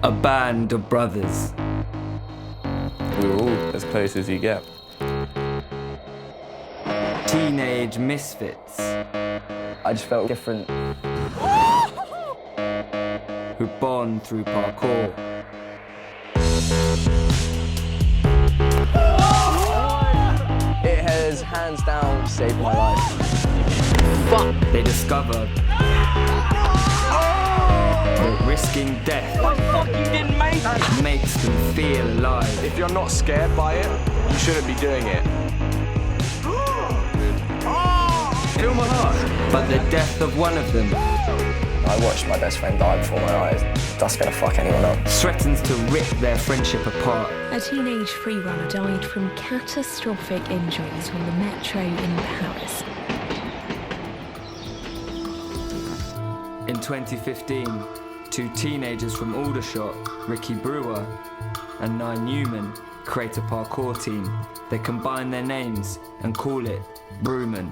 a band of brothers. We were all as close as you get. Teenage misfits. I just felt different. Who bond through parkour. It has hands down saved my life. Fuck! They discover that risking death makes them feel alive. If you're not scared by it, you shouldn't be doing it. Feel my heart. But the death of one of them I watched my best friend die before my eyes. That's gonna fuck anyone up. threatens to rip their friendship apart. A teenage freerunner died from catastrophic injuries on the metro in Paris. In 2015, two teenagers from Aldershot, Ricky Brewer and Nye Newman, create a parkour team. They combine their names and call it Brewman.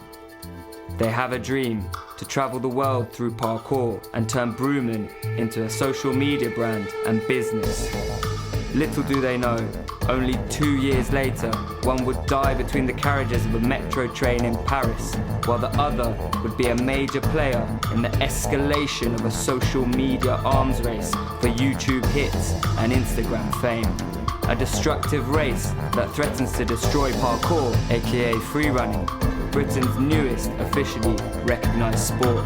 They have a dream to travel the world through parkour and turn Brewman into a social media brand and business. Little do they know, only 2 years later, one would die between the carriages of a metro train in Paris, while the other would be a major player in the escalation of a social media arms race for YouTube hits and Instagram fame. A destructive race that threatens to destroy parkour, aka freerunning, Britain's newest officially recognised sport.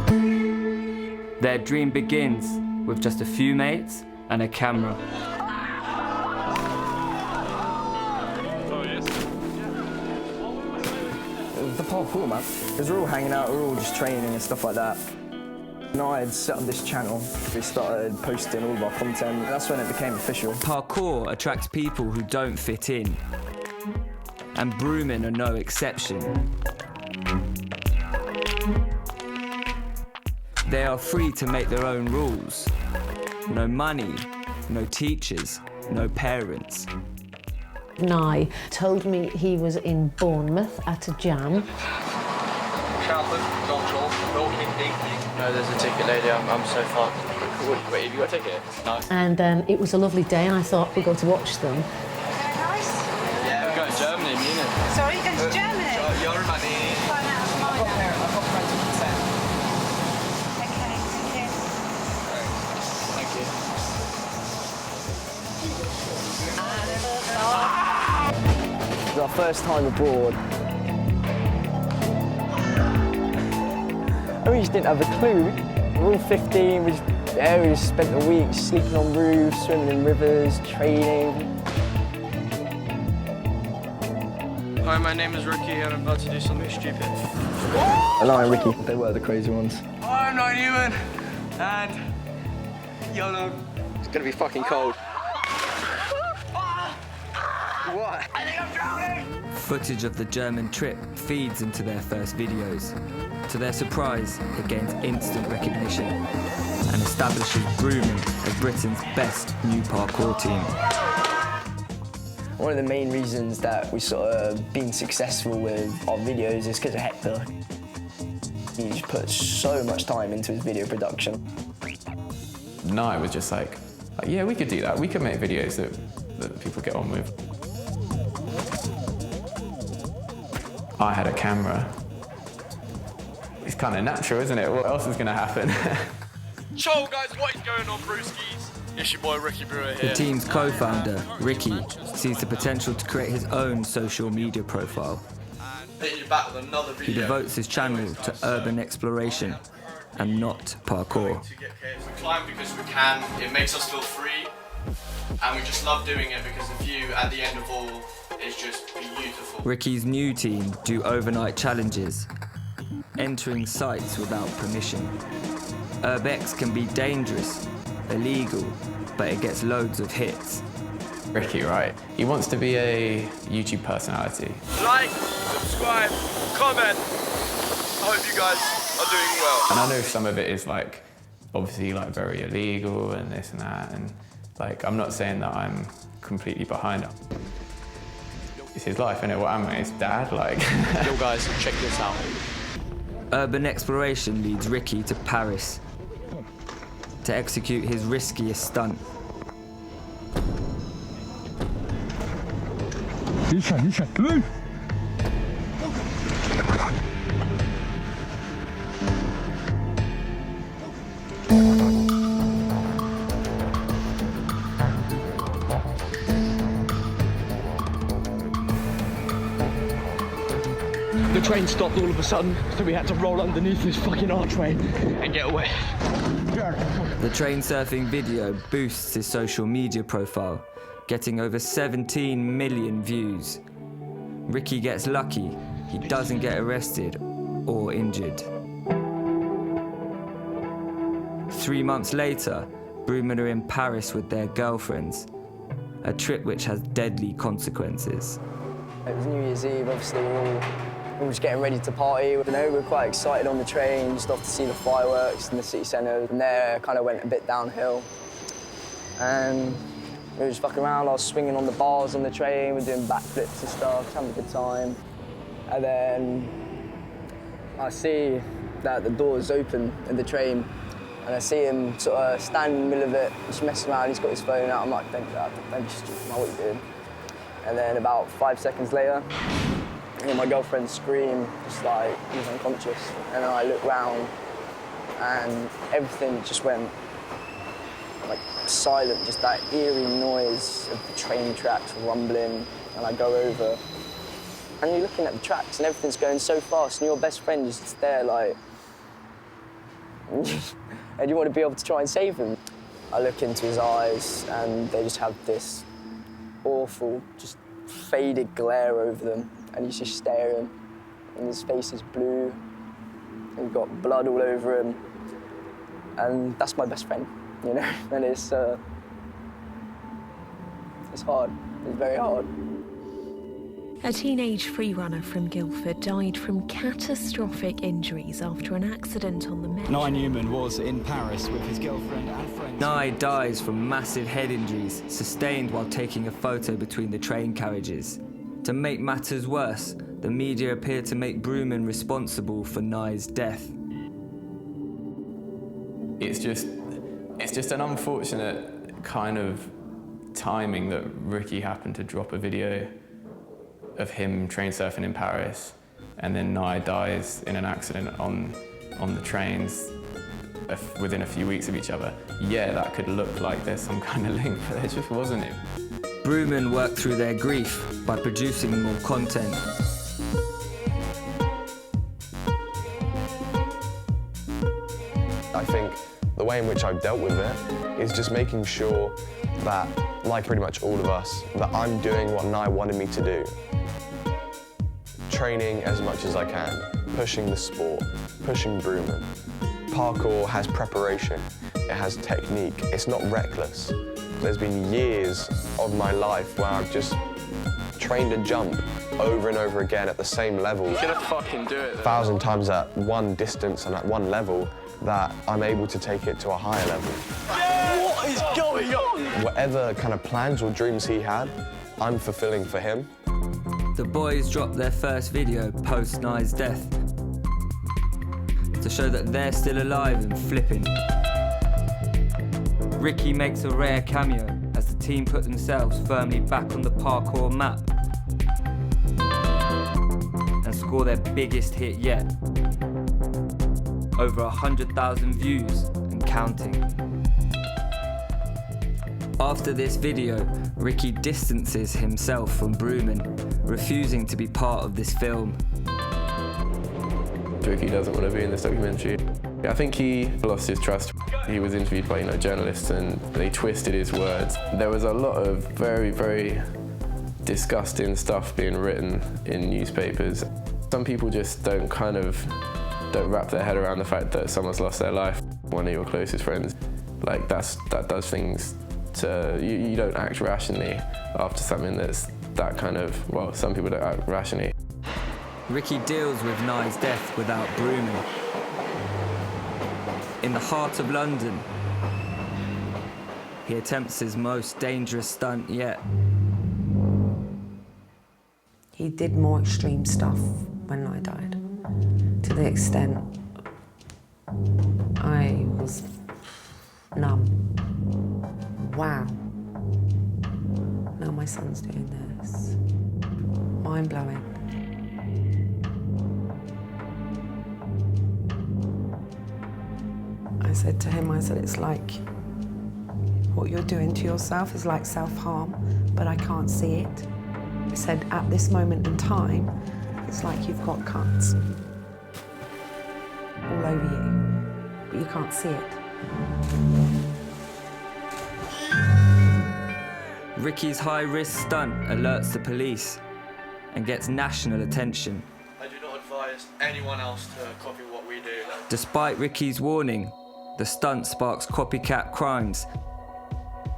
Their dream begins with just a few mates and a camera. The parkour, man, because we're all hanging out, we're all just training and stuff like that. And I had set up this channel, we started posting all of our content, and that's when it became official. Parkour attracts people who don't fit in, and Brewman are no exception. They are free to make their own rules. No money, no teachers, no parents. Nye told me he was in Bournemouth at a jam. No, there's a ticket, lady. I'm so fucked. Wait, have you got a ticket? No. And it was a lovely day, and I thought we'd go to watch them. Nice. Yeah, we're going to Germany, Munich. Sorry, you're going to Germany? Germany. Fine, that's mine. I've got friends with consent. Okay, thank you. Thank you. It was our first time abroad. And we just didn't have a clue. We were all 15, we just spent the week sleeping on roofs, swimming in rivers, training. Hi, my name is Ricky, and I'm about to do something stupid. And I and Ricky, they were the crazy ones. I'm Nye Newman, and YOLO. It's gonna be fucking cold. What? I think I'm drowning! Footage of the German trip feeds into their first videos. To their surprise, it gains instant recognition and establishes Brewman as Britain's best new parkour team. One of the main reasons that we sort of been successful with our videos is because of Hector. He just puts so much time into his video production. Nye was just like, yeah, we could do that. We could make videos that people get on with. I had a camera. It's kind of natural, isn't it? What else is going to happen? Ciao, guys, what is going on, brewskis? It's your boy Ricky Brewer here. The team's co-founder, Ricky, sees the potential to create his own social media profile. Hitting you back with another video. He devotes his channel to urban exploration and not parkour. We climb because we can, it makes us feel free, and we just love doing it because the view at the end of all is just beautiful. Ricky's new team do overnight challenges, entering sites without permission. Urbex can be dangerous, illegal, but it gets loads of hits. Ricky, right? He wants to be a YouTube personality. Like, subscribe, comment. I hope you guys are doing well. And I know some of it is like, obviously like very illegal and this and that, and like, I'm not saying that I'm completely behind it. It's his life, innit? What am I, his dad? Like. Yo guys, check this out. Urban exploration leads Ricky to Paris to execute his riskiest stunt. The train stopped all of a sudden, so we had to roll underneath this fucking archway and get away. The train surfing video boosts his social media profile, getting over 17 million views. Ricky gets lucky, he doesn't get arrested or injured. 3 months later, Brewman are in Paris with their girlfriends, a trip which has deadly consequences. It was New Year's Eve, obviously we were just getting ready to party. You know, we were quite excited on the train, just off to see the fireworks in the city centre. From there, kind of went a bit downhill. And we were just fucking around. I was swinging on the bars on the train, we were doing backflips and stuff, just having a good time. And then I see that the door's open in the train, and I see him sort of standing in the middle of it, just messing around. He's got his phone out. I'm like, don't be stupid, man, what are you doing? And then about 5 seconds later, I hear my girlfriend scream, just like he's unconscious. And then I look round, and everything just went like silent, just that eerie noise of the train tracks rumbling. And I go over, and you're looking at the tracks, and everything's going so fast, and your best friend is just there, like, and you want to be able to try and save him. I look into his eyes, and they just have this awful, just faded glare over them, and he's just staring, and his face is blue, and he's got blood all over him, and that's my best friend, you know, and it's hard, it's very hard. A teenage freerunner from Guildford died from catastrophic injuries after an accident on the metro. Nye Newman was in Paris with his girlfriend and friends. Nye dies from massive head injuries sustained while taking a photo between the train carriages. To make matters worse, the media appear to make Brewman responsible for Nye's death. It's just an unfortunate kind of timing that Ricky happened to drop a video of him train surfing in Paris, and then Nye dies in an accident on the trains within a few weeks of each other. Yeah, that could look like there's some kind of link, but there just wasn't it. Brewman worked through their grief by producing more content. I think the way in which I've dealt with it is just making sure that, like pretty much all of us, that I'm doing what Nye wanted me to do. Training as much as I can, pushing the sport, pushing Brewman. Parkour has preparation, it has technique, it's not reckless. There's been years of my life where I've just trained a jump over and over again at the same level. You're gonna fucking do it. 1,000 times at one distance and at one level, that I'm able to take it to a higher level. Yeah! What is going on? Whatever kind of plans or dreams he had, I'm fulfilling for him. The boys dropped their first video post Nye's death to show that they're still alive and flipping. Ricky makes a rare cameo as the team put themselves firmly back on the parkour map and score their biggest hit yet. Over 100,000 views and counting. After this video, Ricky distances himself from Brewman, refusing to be part of this film. Ricky doesn't want to be in this documentary. I think he lost his trust. He was interviewed by journalists, and they twisted his words. There was a lot of very, very disgusting stuff being written in newspapers. Some people just don't wrap their head around the fact that someone's lost their life. One of your closest friends, like that does things to you. You don't act rationally after something that's that kind of, well, some people don't act rationally. Ricky deals with Nye's death without Brewman. In the heart of London, he attempts his most dangerous stunt yet. He did more extreme stuff when I died, to the extent I was numb. Wow. Now my son's doing this. Mind-blowing. I said to him, it's like what you're doing to yourself is like self-harm, but I can't see it. I said, at this moment in time, it's like you've got cuts all over you, but you can't see it. Ricky's high-risk stunt alerts the police and gets national attention. I do not advise anyone else to copy what we do. Despite Ricky's warning, the stunt sparks copycat crimes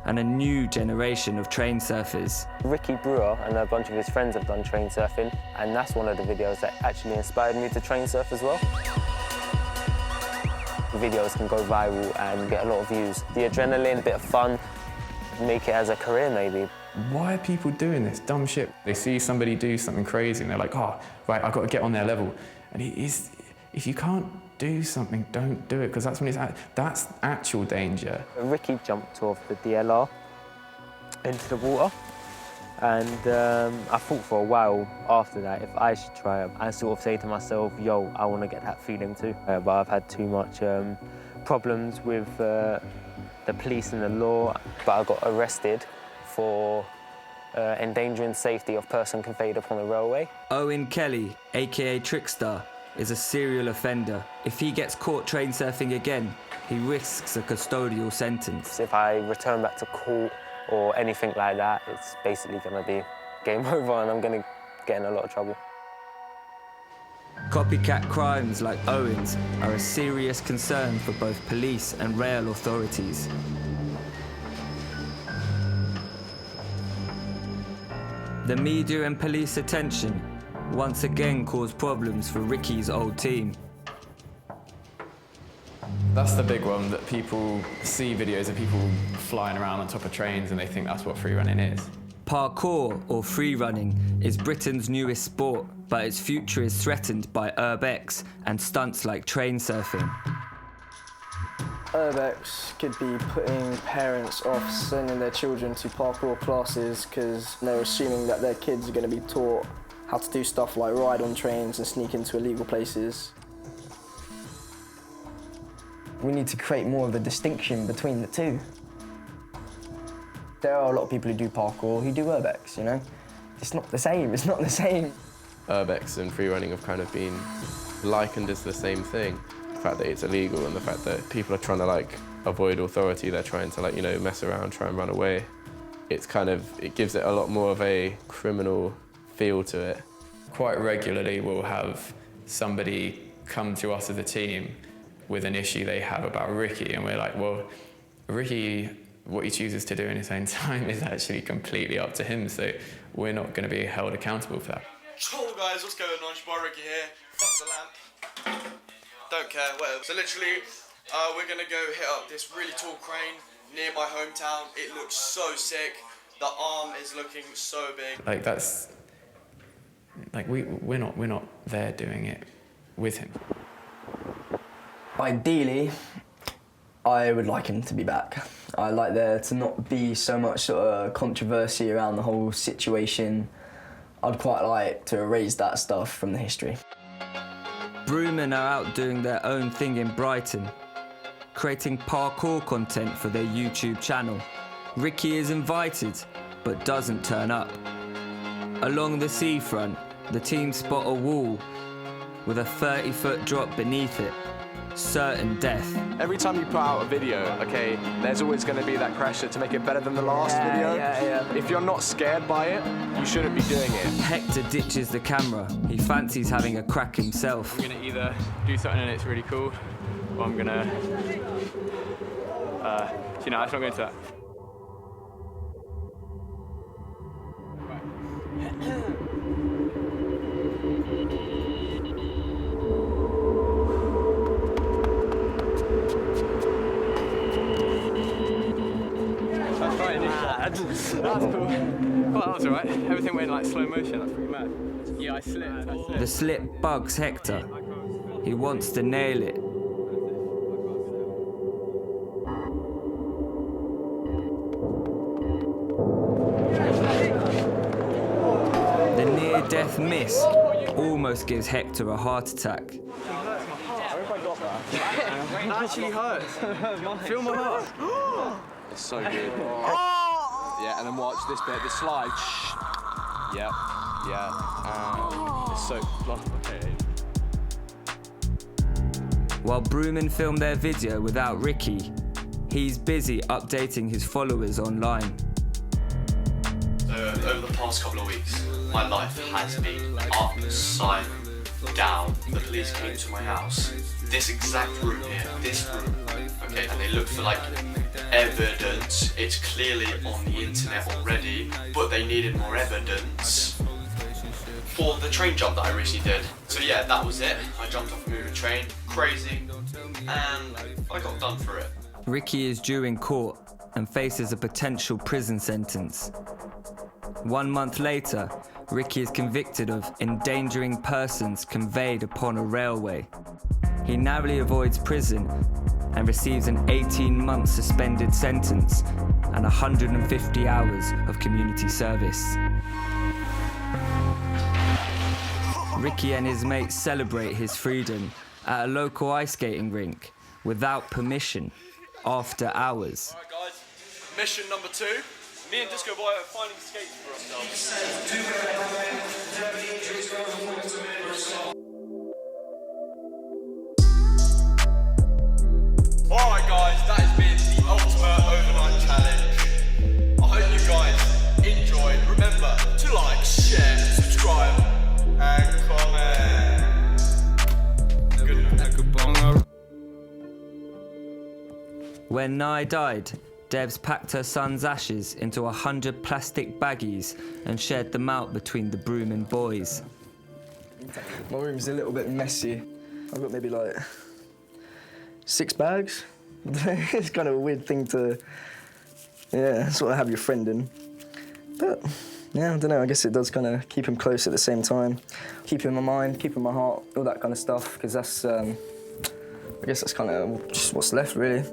and a new generation of train surfers. Ricky Brewer and a bunch of his friends have done train surfing, and that's one of the videos that actually inspired me to train surf as well. The videos can go viral and get a lot of views. The adrenaline, a bit of fun, make it as a career maybe. Why are people doing this dumb shit? They see somebody do something crazy and they're like, oh, right, I've got to get on their level. And if you can't do something, don't do it, because that's when that's actual danger. Ricky jumped off the DLR into the water, and I thought for a while after that if I should try it. I sort of say to myself, yo, I want to get that feeling too. But I've had too much problems with the police and the law. But I got arrested for endangering safety of person conveyed upon the railway. Owen Kelly, aka Trickstar, is a serial offender. If he gets caught train surfing again, he risks a custodial sentence. If I return back to court or anything like that, it's basically going to be game over and I'm going to get in a lot of trouble. Copycat crimes like Owen's are a serious concern for both police and rail authorities. The media and police attention once again caused problems for Ricky's old team. That's the big one, that people see videos of people flying around on top of trains and they think that's what free running is. Parkour, or free running, is Britain's newest sport, but its future is threatened by urbex and stunts like train surfing. Urbex could be putting parents off sending their children to parkour classes because they're assuming that their kids are going to be taught how to do stuff like ride on trains and sneak into illegal places. We need to create more of a distinction between the two. There are a lot of people who do parkour who do urbex, you know? It's not the same, it's not the same. Urbex and free running have kind of been likened as the same thing. The fact that it's illegal and the fact that people are trying to avoid authority, they're trying to mess around, try and run away. It gives it a lot more of a criminal feel to it. Quite regularly we'll have somebody come to us as a team with an issue they have about Ricky, and we're like, well, Ricky, what he chooses to do in his own time is actually completely up to him, so we're not going to be held accountable for that. Oh guys, what's going on? It's your boy Ricky here. Fuck the lamp. Don't care, whatever. So literally, we're gonna go hit up this really tall crane near my hometown. It looks so sick. The arm is looking so big. We're not there doing it with him. Ideally, I would like him to be back. I like there to not be so much sort of controversy around the whole situation. I'd quite like to erase that stuff from the history. Brewman are out doing their own thing in Brighton, creating parkour content for their YouTube channel. Ricky is invited, but doesn't turn up. Along the seafront, the team spot a wall with a 30-foot drop beneath it. Certain death. Every time you put out a video, okay, there's always going to be that pressure to make it better than the last video. If you're not scared by it, you shouldn't be doing it. Hector ditches the camera. He fancies having a crack himself. I'm gonna either do something and it's really cool, or I'm gonna, let's not go into that. That's cool. Well, that was alright. Everything went in slow motion. That's pretty mad. Yeah, I slipped. The slip bugs Hector. He wants to nail it. death miss almost gives Hector a heart attack. I hope I got that. It actually hurts. Feel my heart. It's so good. Yeah, and then watch this bit, the slide. Yeah. It's so... Okay. While Brewman filmed their video without Ricky, he's busy updating his followers online. So over the past couple of weeks, my life has been upside down. The police came to my house, this exact room here, this room, okay, and they looked for like evidence. It's clearly on the internet already, but they needed more evidence for the train jump that I recently did. So yeah, that was it. I jumped off a moving train, crazy, and I got done for it. Ricky is due in court and faces a potential prison sentence. 1 month later, Ricky is convicted of endangering persons conveyed upon a railway. He narrowly avoids prison and receives an 18-month suspended sentence and 150 hours of community service. Ricky and his mates celebrate his freedom at a local ice skating rink without permission after hours. Alright guys, mission number 2. Me and Disco Boy are finding skates for ourselves. Alright guys, that has been the ultimate overnight challenge. I hope you guys enjoyed. Remember to like, share, subscribe, and comment. Good night. When Nye died, Debs packed her son's ashes into 100 plastic baggies and shared them out between the Brewman boys. My room's a little bit messy. I've got maybe like 6 bags. It's kind of a weird thing to, sort of have your friend in. But, yeah, I don't know, I guess it does kind of keep him close at the same time. Keep him in my mind, keep him in my heart, all that kind of stuff, because that's, I guess that's kind of just what's left, really.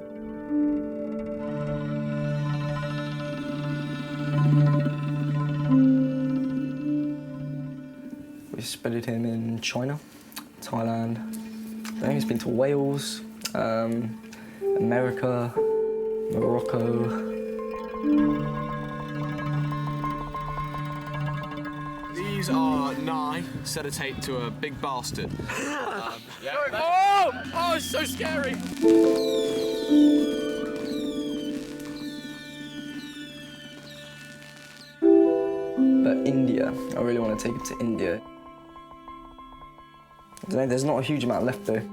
We studied him in China, Thailand. I think he's been to Wales, America, Morocco. These are Nye sellotape to a big bastard. Oh, it's so scary. But India, I really want to take him to India. I don't know, there's not a huge amount left though.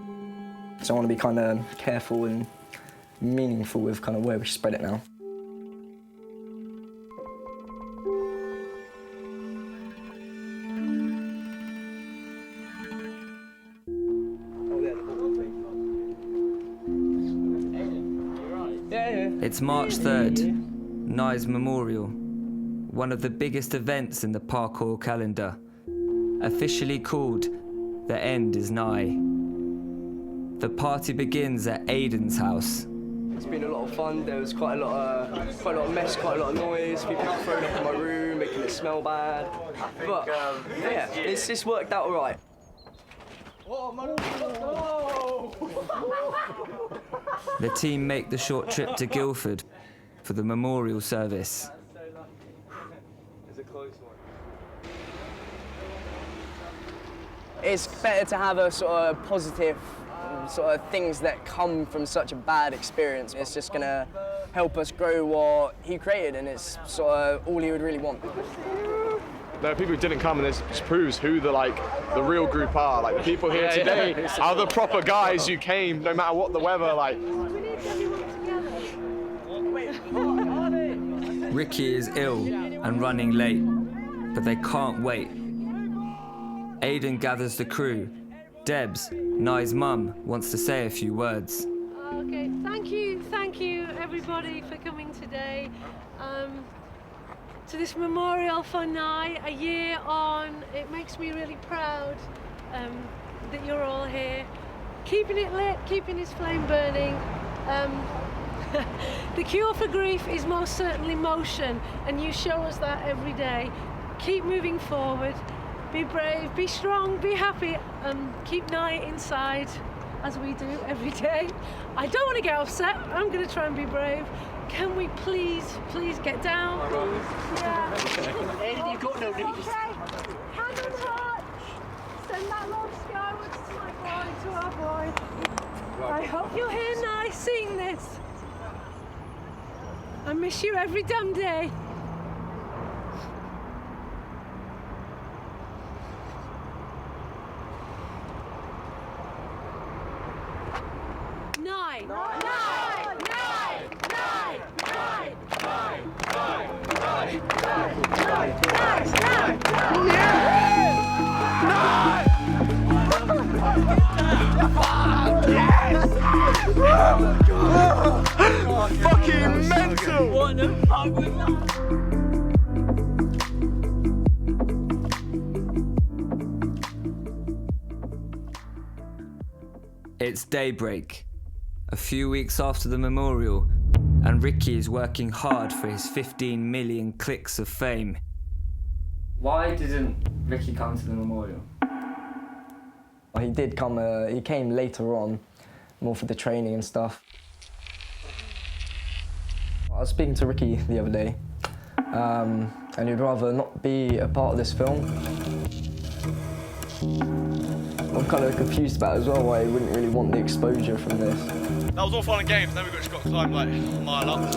So I want to be kind of careful and meaningful with kind of where we spread it now. It's March 3rd, Nye's memorial, one of the biggest events in the parkour calendar, officially called The End is Nye. The party begins at Aiden's house. It's been a lot of fun. There was quite a lot of mess, quite a lot of noise. People throwing up in my room, making it smell bad. But yeah, it's worked out all right. The team make the short trip to Guildford for the memorial service. It's a close one. It's better to have a sort of positive sort of things that come from such a bad experience. It's just gonna help us grow what he created, and it's sort of all he would really want. There are people who didn't come, and this just proves who the real group are. Like the people here today are the proper guys who came, no matter what the weather. Like. Ricky is ill and running late, but they can't wait. Aiden gathers the crew. Debs, Nye's mum, wants to say a few words. Okay, thank you everybody for coming today to this memorial for Nye. A year on, it makes me really proud that you're all here, keeping it lit, keeping his flame burning. The cure for grief is most certainly motion, and you show us that every day. Keep moving forward. be brave, be strong, be happy, keep night inside, as we do every day. I don't want to get upset. I'm going to try and be brave. Can we please get down? Yeah. Aiden, you've got no knees. Okay. Hand on heart. Send that love skywards to my boy, to our boy. I hope you're here now seeing this. I miss you every damn day. Nine. Fucking mental! What the fuck was that? It's daybreak, a few weeks after the memorial, and Ricky is working hard for his 15 million clicks of fame. Why didn't Ricky come to the memorial? He did come, he came later on, more for the training and stuff. I was speaking to Ricky the other day, and he'd rather not be a part of this film. I'm kind of confused about it as well, why he wouldn't really want the exposure from this. That was all fun and games, then we just got to climb like a mile up.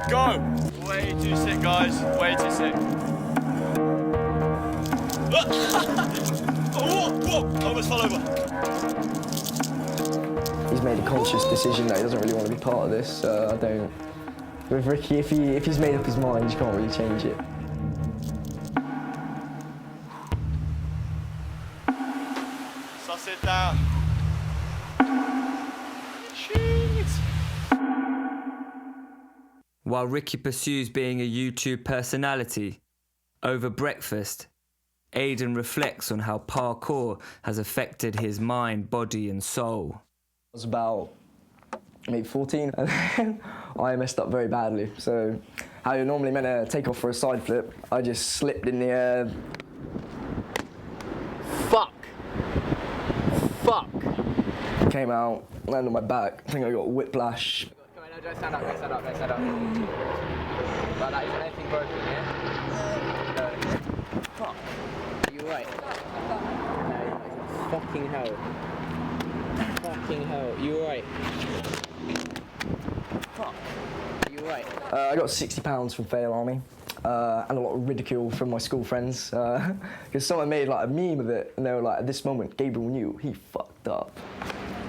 Go! Way too sick, guys, way too sick. Whoa, I almost fell over. He's made a conscious decision that he doesn't really want to be part of this, so I don't... With Ricky, if he's made up his mind, you can't really change it. Suss it down. While Ricky pursues being a YouTube personality, over breakfast, Aiden reflects on how parkour has affected his mind, body and soul. I was about maybe 14 and then I messed up very badly. So how you're normally meant to take off for a side flip, I just slipped in the air. Fuck. Came out, landed on my back. I think I got whiplash. Come on, no, don't stand up, don't stand up, don't stand up. Like that, isn't anything broken, yeah? No. Fuck. Are you right? No, fucking hell. Fucking hell. You alright? Fuck. Are you alright? I got £60 from Fail Army. And a lot of ridicule from my school friends. Because someone made like a meme of it and they were like, at this moment, Gabriel knew he fucked up.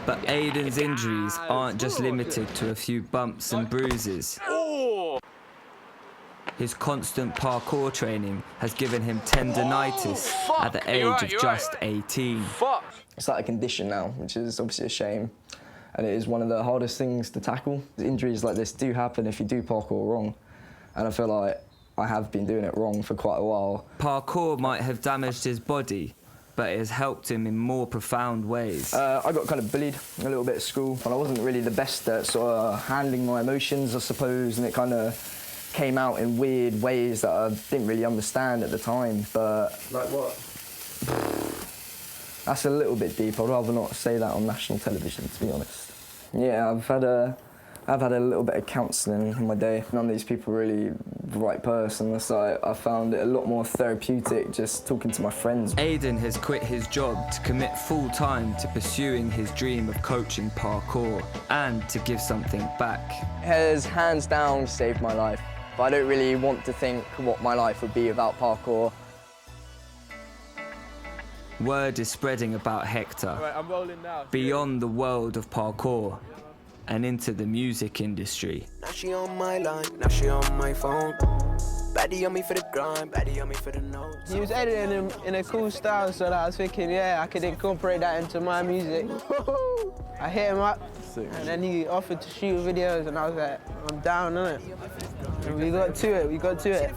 But Aiden's injuries aren't just limited to a few bumps and bruises. His constant parkour training has given him tendinitis at the age of just 18. It's like a condition now, which is obviously a shame. And it is one of the hardest things to tackle. Injuries like this do happen if you do parkour wrong. And I feel like I have been doing it wrong for quite a while. Parkour might have damaged his body, but it has helped him in more profound ways. I got kind of bullied a little bit at school, and I wasn't really the best at sort of handling my emotions, I suppose, and it kind of came out in weird ways that I didn't really understand at the time, but... Like what? That's a little bit deep. I'd rather not say that on national television, to be honest. Yeah, I've had a little bit of counselling in my day. None of these people are really the right person. So I found it a lot more therapeutic just talking to my friends. Aiden has quit his job to commit full time to pursuing his dream of coaching parkour and to give something back. It has hands down saved my life. But I don't really want to think what my life would be without parkour. Word is spreading about Hector, Right, I'm rolling now. beyond the world of parkour and into the music industry. Now she on my line, now she on my phone. Baddie on me for the grind, baddie on me for the notes. He was editing him in a cool style, so I was thinking, yeah, I could incorporate that into my music. I hit him up, and then he offered to shoot videos, and I was like, I'm down, innit? And we got to it.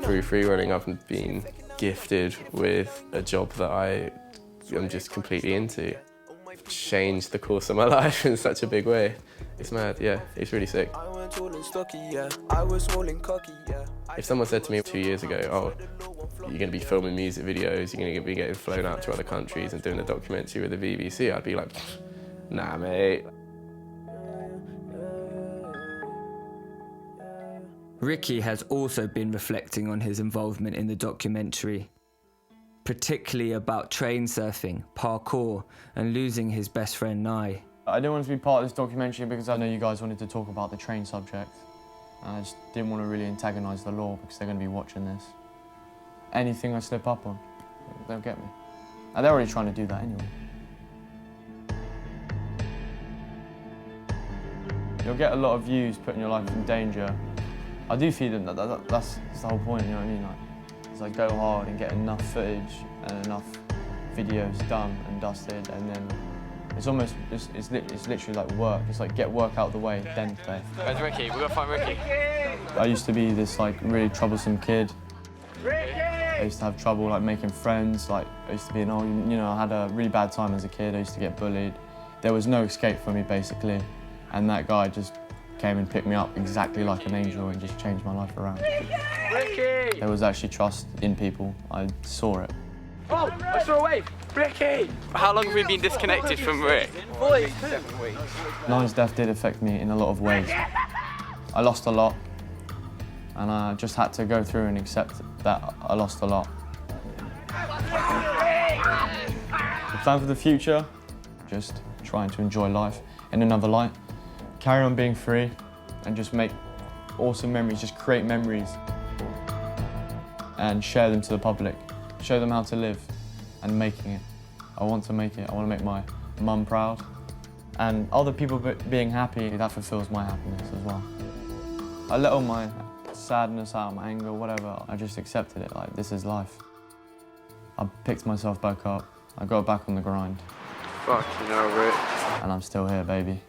Through free running, I've been gifted with a job that I am just completely into. Changed the course of my life in such a big way. It's mad, yeah, it's really sick. I went tall and stocky, yeah. I was small and cocky, yeah. If someone said to me 2 years ago, oh, you're going to be filming music videos, you're going to be getting flown out to other countries and doing a documentary with the BBC, I'd be like, nah, mate. Ricky has also been reflecting on his involvement in the documentary, particularly about train surfing, parkour, and losing his best friend Nye. I didn't want to be part of this documentary because I know you guys wanted to talk about the train subject. And I just didn't want to really antagonise the law because they're going to be watching this. Anything I slip up on, they'll get me. And they're already trying to do that anyway. You'll get a lot of views putting your life in danger. I do feed them that's the whole point, you know what I mean? It's like go hard and get enough footage and enough videos done and dusted, and then it's almost, it's literally like work. It's like get work out of the way, then play. Where's Ricky? We've got to find Ricky. I used to be this like really troublesome kid. I used to have trouble like making friends. Like I used to be I had a really bad time as a kid. I used to get bullied. There was no escape for me basically, and that guy just came and picked me up exactly like an angel and just changed my life around. Ricky! There was actually trust in people. I saw it. Oh, I saw a wave! Ricky! How long have we been disconnected from Rick? 7 weeks. Nye's death did affect me in a lot of ways. I lost a lot, and I just had to go through and accept that I lost a lot. The plan for the future, just trying to enjoy life in another light, carry on being free, and just make awesome memories, just create memories, and share them to the public. Show them how to live, and making it. I want to make it. I want to make my mum proud. And other people being happy, that fulfills my happiness as well. I let all my sadness out, my anger, whatever, I just accepted it, like this is life. I picked myself back up, I got back on the grind. Fucking hell, Rick. And I'm still here, baby.